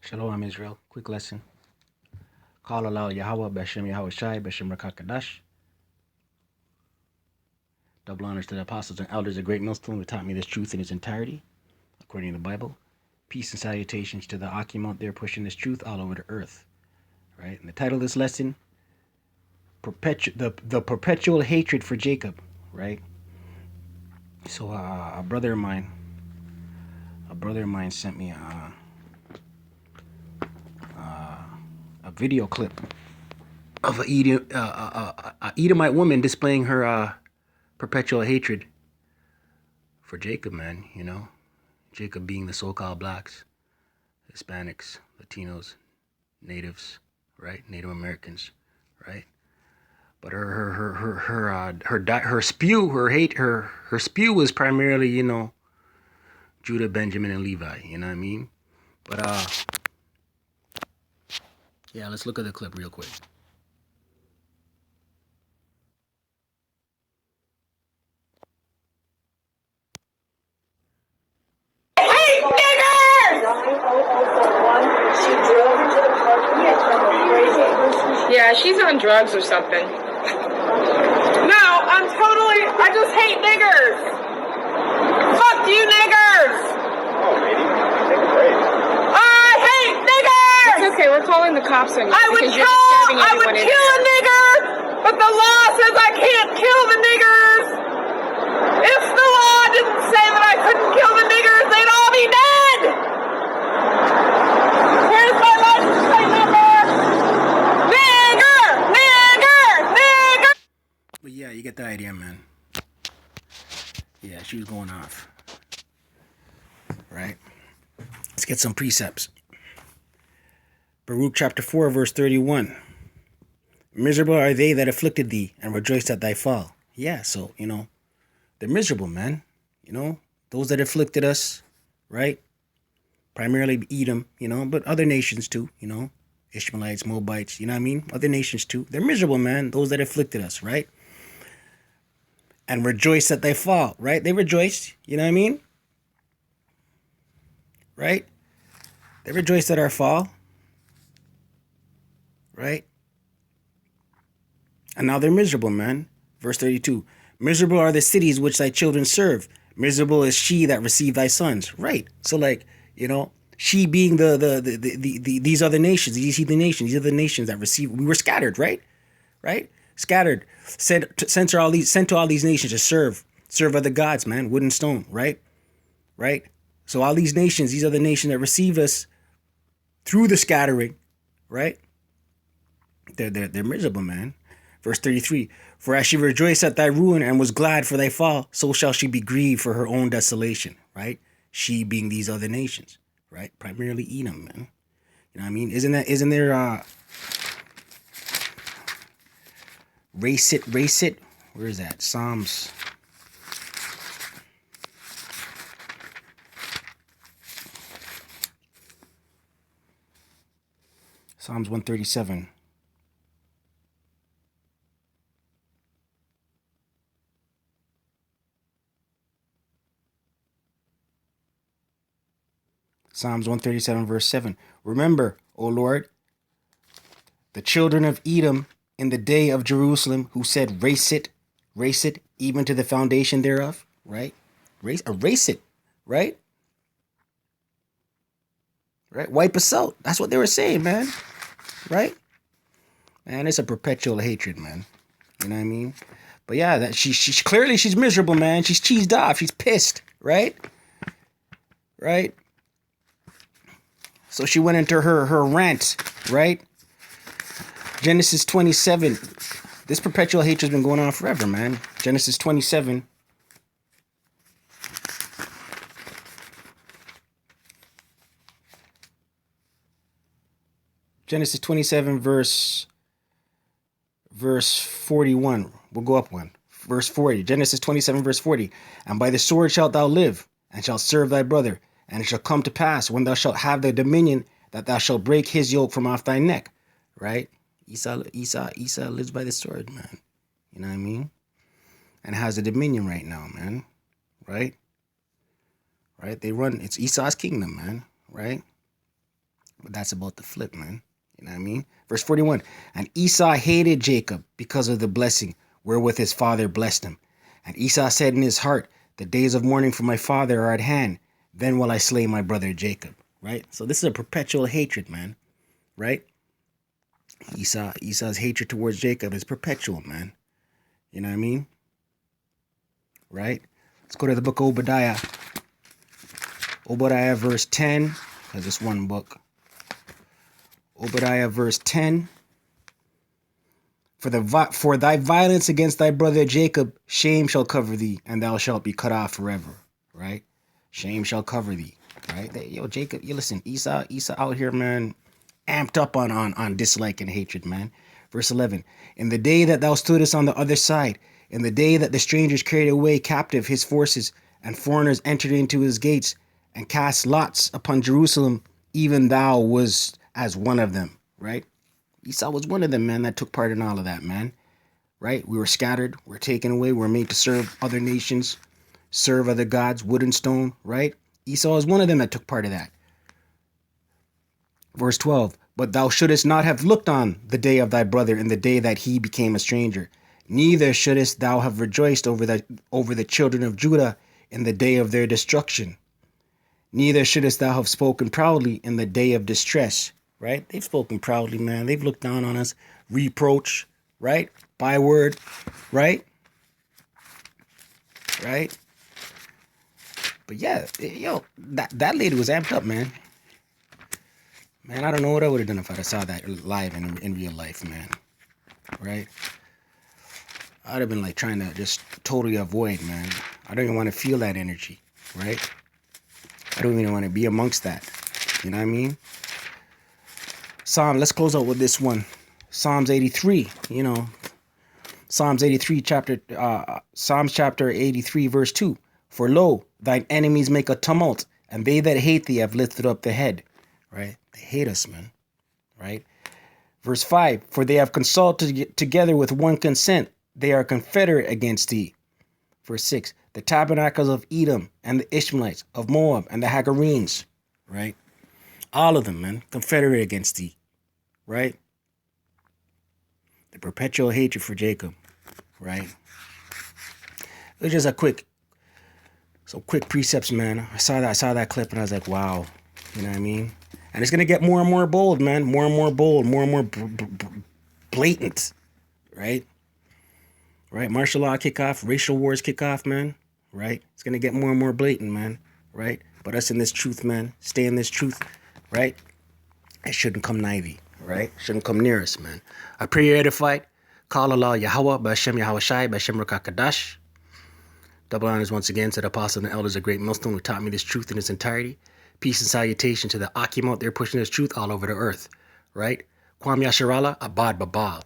Shalom, Israel. Quick lesson. Call aloud Yahweh, Beshem Yahweh Shai, Beshem Rakakadash. Double honors to the apostles and elders of Great Millstone who taught me this truth in its entirety, according to the Bible. Peace and salutations to the Akim out there pushing this truth all over the earth. Right? And the title of this lesson, the perpetual hatred for Jacob. Right? So a brother of mine sent me a video clip of a Edomite woman displaying her perpetual hatred for Jacob, man. You know, Jacob being the so-called blacks, Hispanics, Latinos, natives, right? Native Americans, right? But her spew was primarily, you know, Judah, Benjamin, and Levi. You know what I mean? But yeah, let's look at the clip real quick. Yeah, she's on drugs or something. No, I just hate niggers. Fuck you, niggers. I hate niggers. It's okay, we're calling the cops on you. I would kill a nigger, but the law says I can't kill the niggers. If the law didn't say that I couldn't kill the niggers, they'd all be dead. Here's my license plate number. Nigger. But yeah, you get the idea, man. Yeah, she was going off. Right? Let's get some precepts. Baruch chapter 4, verse 31. Miserable are they that afflicted thee, and rejoiced at thy fall. Yeah, so, you know, they're miserable, man. You know, those that afflicted us, right? Primarily Edom, you know, but other nations too, you know. Ishmaelites, Moabites, you know what I mean? Other nations too. They're miserable, man. Those that afflicted us, right? And rejoice at thy fall, right? They rejoiced, you know what I mean? Right? They rejoiced at our fall. Right? And now they're miserable, man. Verse 32. Miserable are the cities which thy children serve. Miserable is she that received thy sons. Right. So like, you know, she being these other nations, these heathen nations, these are the nations that receive. We were scattered, right? Right? Scattered. Sent to all these nations to serve other gods, man. Wood and stone, right? Right? So all these nations, these are the nations that received us through the scattering, right? They're miserable, man. Verse 33, for as she rejoiced at thy ruin and was glad for thy fall, so shall she be grieved for her own desolation, right? She being these other nations, right? Primarily Edom, man. You know what I mean? Isn't there race it? Where is that? Psalms 137. Psalms 137, verse 7. Remember, O Lord, the children of Edom in the day of Jerusalem, who said, race it, even to the foundation thereof, right? Erase it, right? Right? Wipe us out. That's what they were saying, man. Right? Man, it's a perpetual hatred, man. You know what I mean? But yeah, that she clearly she's miserable, man. She's cheesed off. She's pissed, right? Right? So she went into her rant, right? Genesis 27. This perpetual hatred's been going on forever, man. Genesis 27. Genesis 27, verse 41. We'll go up one. Verse 40. Genesis 27, verse 40. And by the sword shalt thou live, and shalt serve thy brother. And it shall come to pass, when thou shalt have the dominion, that thou shalt break his yoke from off thy neck. Right? Esau lives by the sword, man. You know what I mean? And has the dominion right now, man. Right? Right? They run, it's Esau's kingdom, man. Right? But that's about to flip, man. You know what I mean? Verse 41. And Esau hated Jacob because of the blessing wherewith his father blessed him. And Esau said in his heart, the days of mourning for my father are at hand. Then will I slay my brother Jacob. Right? So this is a perpetual hatred, man. Right? Esau's hatred towards Jacob is perpetual, man. You know what I mean? Right? Let's go to the book of Obadiah. Obadiah verse 10. That's just one book. Obadiah verse 10. For thy violence against thy brother Jacob, shame shall cover thee, and thou shalt be cut off forever. Right? Shame shall cover thee. Right? Yo, Jacob, you listen, Esau out here, man, amped up on dislike and hatred, man. Verse 11. In the day that thou stoodest on the other side, in the day that the strangers carried away captive his forces, and foreigners entered into his gates, and cast lots upon Jerusalem, even thou was as one of them. Right? Esau was one of them, man, that took part in all of that, man. Right? We were scattered, we were taken away, we were made to serve other nations, serve other gods, wood and stone, right? Esau is one of them that took part of that. Verse 12, but thou shouldest not have looked on the day of thy brother in the day that he became a stranger. Neither shouldest thou have rejoiced over the children of Judah in the day of their destruction. Neither shouldest thou have spoken proudly in the day of distress. Right? They've spoken proudly, man. They've looked down on us. Reproach, right? Byword, right? Right? But yeah, yo, that lady was amped up, man. Man, I don't know what I would have done if I saw that live in real life, man. Right? I'd have been like trying to just totally avoid, man. I don't even want to feel that energy, right? I don't even want to be amongst that. You know what I mean? Let's close out with this one. Psalms 83, you know. Psalms chapter 83, verse 2. For lo, thine enemies make a tumult, and they that hate thee have lifted up the head. Right? They hate us, man. Right? Verse 5. For they have consulted together with one consent. They are confederate against thee. Verse 6. The tabernacles of Edom and the Ishmaelites, of Moab and the Hagarenes. Right? All of them, man. Confederate against thee. Right? The perpetual hatred for Jacob. Right? It was just quick precepts, man. I saw that clip and I was like, wow. You know what I mean? And it's going to get more and more bold, man. More and more bold. More and more blatant. Right? Right? Martial law kickoff. Racial wars kickoff, man. Right? It's going to get more and more blatant, man. Right? But us in this truth, man. Stay in this truth. Right? It shouldn't come nigh thee. Right? Shouldn't come near us, man. I pray you're edified. Call Allah Yahweh, B'Hashem Yahweh Shai, B'Hashem Rakakadash. Double honors once again to the apostles and elders of Great Millstone who taught me this truth in its entirety. Peace and salutation to the Akim out there pushing this truth all over the earth. Right? Kwam Yasharala, Abad Babal.